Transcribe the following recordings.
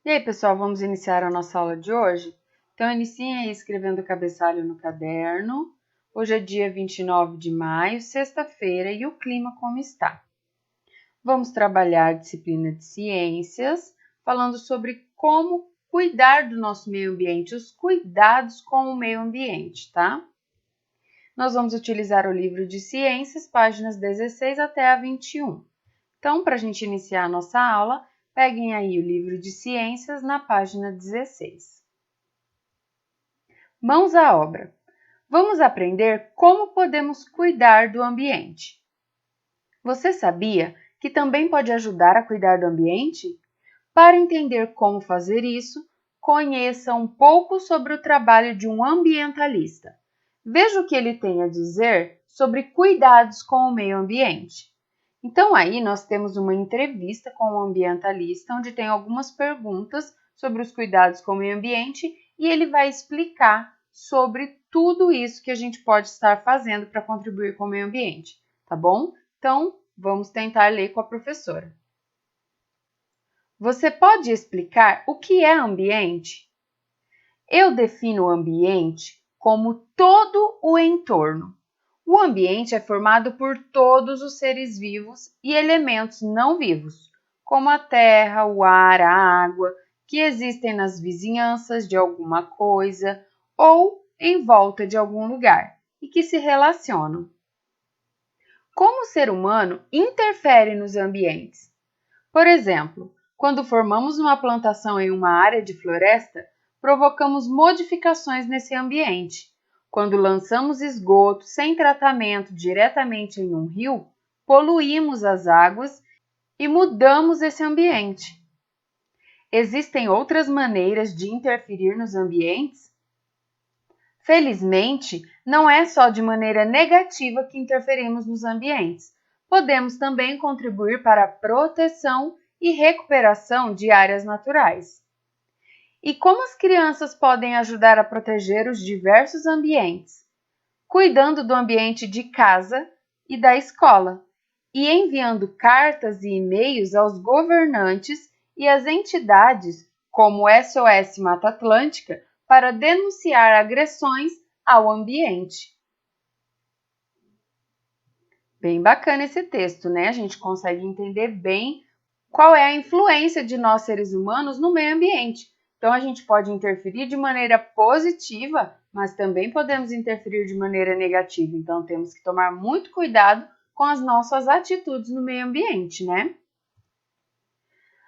E aí, pessoal, vamos iniciar a nossa aula de hoje? Então, iniciem aí escrevendo o cabeçalho no caderno. Hoje é dia 29 de maio, sexta-feira, e o clima como está? Vamos trabalhar a disciplina de ciências, falando sobre como cuidar do nosso meio ambiente, os cuidados com o meio ambiente, tá? Nós vamos utilizar o livro de ciências, páginas 16 até a 21. Então, para a gente iniciar a nossa aula, peguem aí o livro de ciências na página 16. Mãos à obra. Vamos aprender como podemos cuidar do ambiente. Você sabia que também pode ajudar a cuidar do ambiente? Para entender como fazer isso, conheça um pouco sobre o trabalho de um ambientalista. Veja o que ele tem a dizer sobre cuidados com o meio ambiente. Então, aí nós temos uma entrevista com um ambientalista, onde tem algumas perguntas sobre os cuidados com o meio ambiente e ele vai explicar sobre tudo isso que a gente pode estar fazendo para contribuir com o meio ambiente, tá bom? Então, vamos tentar ler com a professora. Você pode explicar o que é ambiente? Eu defino o ambiente como todo o entorno. O ambiente é formado por todos os seres vivos e elementos não vivos, como a terra, o ar, a água, que existem nas vizinhanças de alguma coisa ou em volta de algum lugar e que se relacionam. Como o ser humano interfere nos ambientes? Por exemplo, quando formamos uma plantação em uma área de floresta, provocamos modificações nesse ambiente. Quando lançamos esgoto sem tratamento diretamente em um rio, poluímos as águas e mudamos esse ambiente. Existem outras maneiras de interferir nos ambientes? Felizmente, não é só de maneira negativa que interferimos nos ambientes. Podemos também contribuir para a proteção e recuperação de áreas naturais. E como as crianças podem ajudar a proteger os diversos ambientes? Cuidando do ambiente de casa e da escola, e enviando cartas e e-mails aos governantes e às entidades, como o SOS Mata Atlântica, para denunciar agressões ao ambiente. Bem bacana esse texto, né? A gente consegue entender bem qual é a influência de nós seres humanos no meio ambiente. Então, a gente pode interferir de maneira positiva, mas também podemos interferir de maneira negativa. Então, temos que tomar muito cuidado com as nossas atitudes no meio ambiente, né?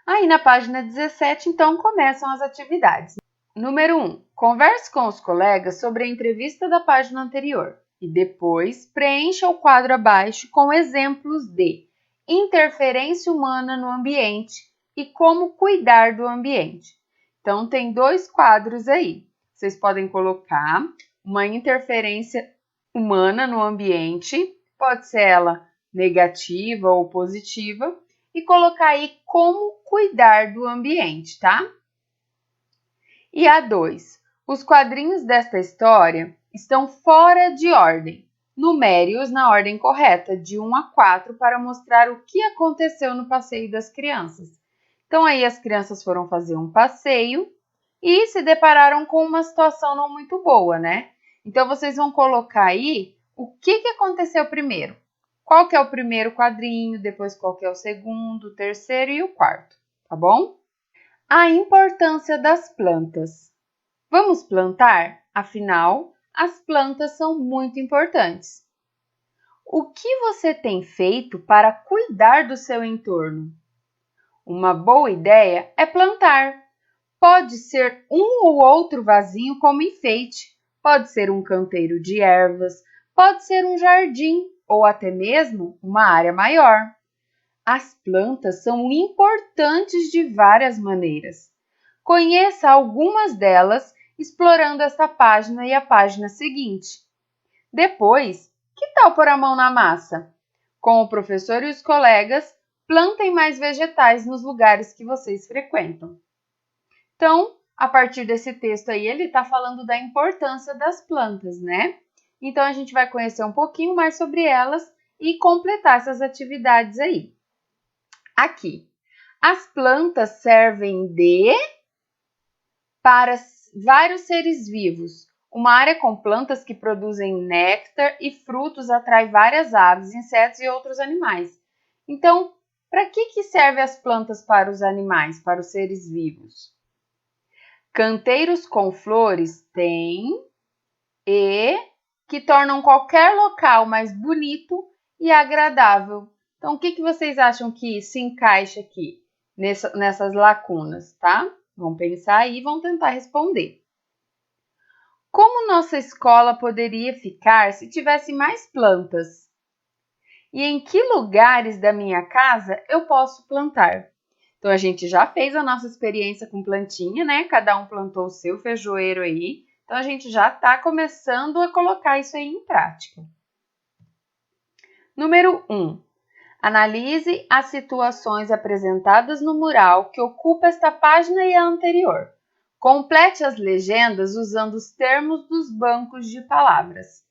Aí, na página 17, então, começam as atividades. Número 1. Converse com os colegas sobre a entrevista da página anterior e depois preencha o quadro abaixo com exemplos de interferência humana no ambiente e como cuidar do ambiente. Então, tem dois quadros aí. Vocês podem colocar uma interferência humana no ambiente, pode ser ela negativa ou positiva, e colocar aí como cuidar do ambiente, tá? E a 2. Os quadrinhos desta história estão fora de ordem. Numere-os na ordem correta, de 1 a 4, para mostrar o que aconteceu no passeio das crianças. Então, aí as crianças foram fazer um passeio e se depararam com uma situação não muito boa, né? Então, vocês vão colocar aí o que aconteceu primeiro. Qual que é o primeiro quadrinho, depois qual que é o segundo, o terceiro e o quarto, tá bom? A importância das plantas. Vamos plantar? Afinal, as plantas são muito importantes. O que você tem feito para cuidar do seu entorno? Uma boa ideia é plantar. Pode ser um ou outro vasinho como enfeite, pode ser um canteiro de ervas, pode ser um jardim ou até mesmo uma área maior. As plantas são importantes de várias maneiras. Conheça algumas delas explorando esta página e a página seguinte. Depois, que tal pôr a mão na massa? Com o professor e os colegas, plantem mais vegetais nos lugares que vocês frequentam. Então, a partir desse texto aí, ele está falando da importância das plantas, né? Então, a gente vai conhecer um pouquinho mais sobre elas e completar essas atividades aí. Aqui, as plantas servem de... para vários seres vivos. Uma área com plantas que produzem néctar e frutos atrai várias aves, insetos e outros animais. Então, para que servem as plantas para os animais, para os seres vivos? Canteiros com flores têm e que tornam qualquer local mais bonito e agradável. Então, o que vocês acham que se encaixa aqui nessas lacunas, tá? Vão pensar aí e vão tentar responder. Como nossa escola poderia ficar se tivesse mais plantas? E em que lugares da minha casa eu posso plantar? Então, a gente já fez a nossa experiência com plantinha, né? Cada um plantou o seu feijoeiro aí. Então, a gente já está começando a colocar isso aí em prática. Número 1. Analise as situações apresentadas no mural que ocupa esta página e a anterior. Complete as legendas usando os termos dos bancos de palavras.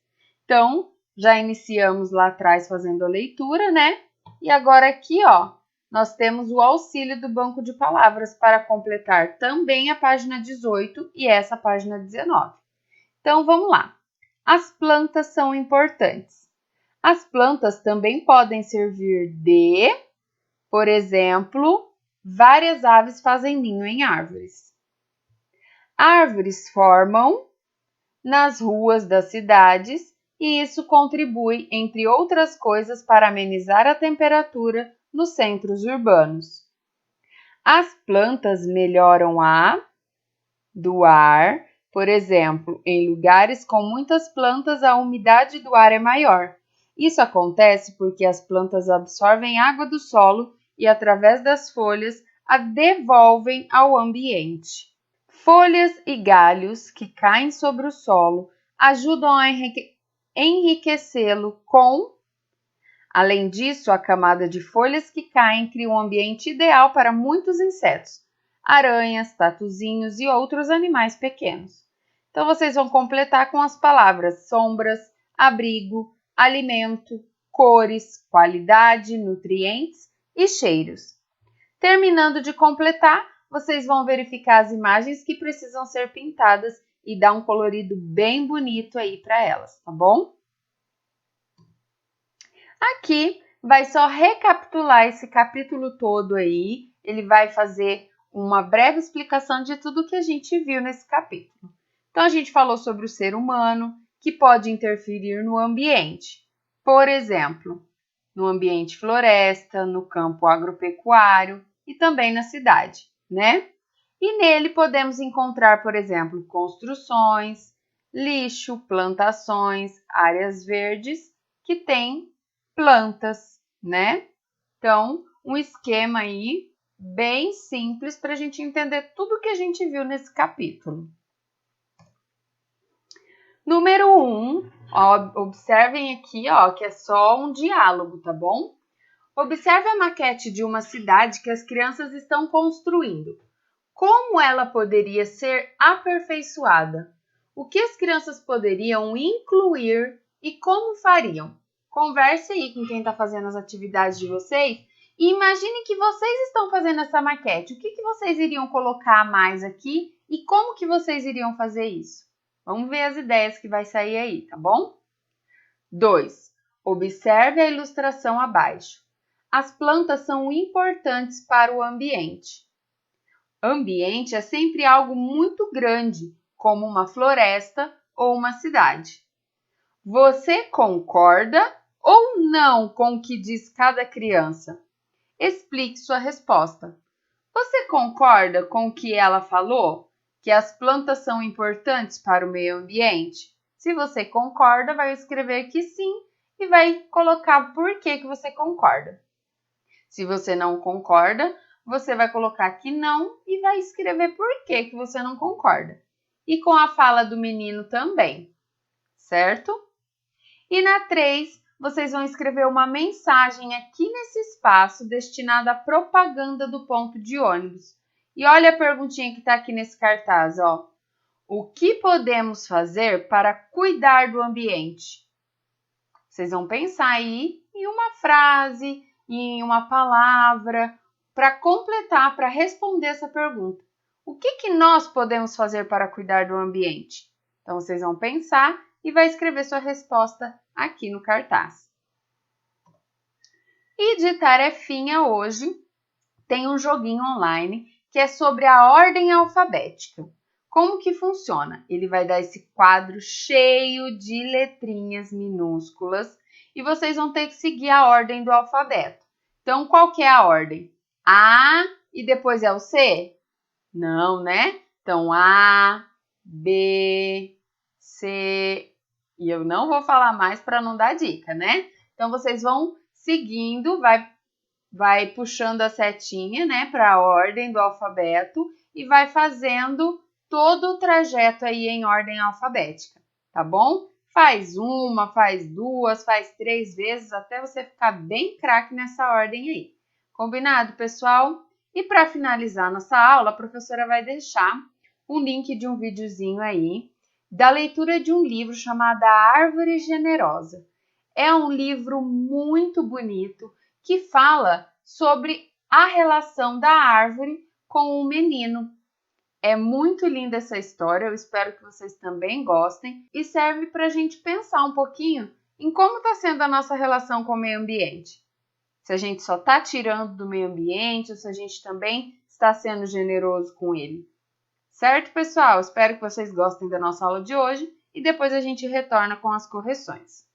Então, já iniciamos lá atrás fazendo a leitura, né? E agora aqui, ó, nós temos o auxílio do banco de palavras para completar também a página 18 e essa página 19. Então, vamos lá. As plantas são importantes. As plantas também podem servir de, por exemplo, várias aves fazem ninho em árvores. Árvores formam nas ruas das cidades e isso contribui, entre outras coisas, para amenizar a temperatura nos centros urbanos. As plantas melhoram do ar, por exemplo, em lugares com muitas plantas a umidade do ar é maior. Isso acontece porque as plantas absorvem água do solo e, através das folhas, a devolvem ao ambiente. Folhas e galhos que caem sobre o solo ajudam a enriquecê-lo com. Além disso, a camada de folhas que caem cria um ambiente ideal para muitos insetos, aranhas, tatuzinhos e outros animais pequenos. Então, vocês vão completar com as palavras sombras, abrigo, alimento, cores, qualidade, nutrientes e cheiros. Terminando de completar, vocês vão verificar as imagens que precisam ser pintadas e dar um colorido bem bonito aí para elas, tá bom? Aqui vai só recapitular esse capítulo todo aí, ele vai fazer uma breve explicação de tudo que a gente viu nesse capítulo. Então, a gente falou sobre o ser humano, que pode interferir no ambiente. Por exemplo, no ambiente floresta, no campo agropecuário e também na cidade, né? E nele podemos encontrar, por exemplo, construções, lixo, plantações, áreas verdes que têm plantas, né? Então, um esquema aí bem simples para a gente entender tudo que a gente viu nesse capítulo. Número 1, observem aqui, ó, que é só um diálogo, tá bom? Observe a maquete de uma cidade que as crianças estão construindo. Como ela poderia ser aperfeiçoada? O que as crianças poderiam incluir e como fariam? Converse aí com quem está fazendo as atividades de vocês e imagine que vocês estão fazendo essa maquete. O que vocês iriam colocar a mais aqui e como que vocês iriam fazer isso? Vamos ver as ideias que vai sair aí, tá bom? 2. Observe a ilustração abaixo. As plantas são importantes para o ambiente. Ambiente é sempre algo muito grande, como uma floresta ou uma cidade. Você concorda ou não com o que diz cada criança? Explique sua resposta. Você concorda com o que ela falou? Que as plantas são importantes para o meio ambiente? Se você concorda, vai escrever que sim e vai colocar por que você concorda. Se você não concorda, você vai colocar que não e vai escrever por que você não concorda. E com a fala do menino também, certo? E na 3, vocês vão escrever uma mensagem aqui nesse espaço destinada à propaganda do ponto de ônibus. E olha a perguntinha que está aqui nesse cartaz, ó. O que podemos fazer para cuidar do ambiente? Vocês vão pensar aí em uma frase, em uma palavra, para completar, para responder essa pergunta. O que nós podemos fazer para cuidar do ambiente? Então, vocês vão pensar e vai escrever sua resposta aqui no cartaz. E de tarefinha hoje, tem um joguinho online que é sobre a ordem alfabética. Como que funciona? Ele vai dar esse quadro cheio de letrinhas minúsculas e vocês vão ter que seguir a ordem do alfabeto. Então, qual que é a ordem? A e depois é o C? Não, né? Então, A, B, C... E eu não vou falar mais para não dar dica, né? Então, vocês vão seguindo, vai puxando a setinha, né, para a ordem do alfabeto e vai fazendo todo o trajeto aí em ordem alfabética, tá bom? Faz uma, faz duas, faz 3 vezes até você ficar bem craque nessa ordem aí. Combinado, pessoal? E para finalizar nossa aula, a professora vai deixar um link de um videozinho aí da leitura de um livro chamado A Árvore Generosa. É um livro muito bonito que fala sobre a relação da árvore com o menino. É muito linda essa história, eu espero que vocês também gostem e serve para a gente pensar um pouquinho em como está sendo a nossa relação com o meio ambiente. Se a gente só está tirando do meio ambiente ou se a gente também está sendo generoso com ele. Certo, pessoal? Espero que vocês gostem da nossa aula de hoje e depois a gente retorna com as correções.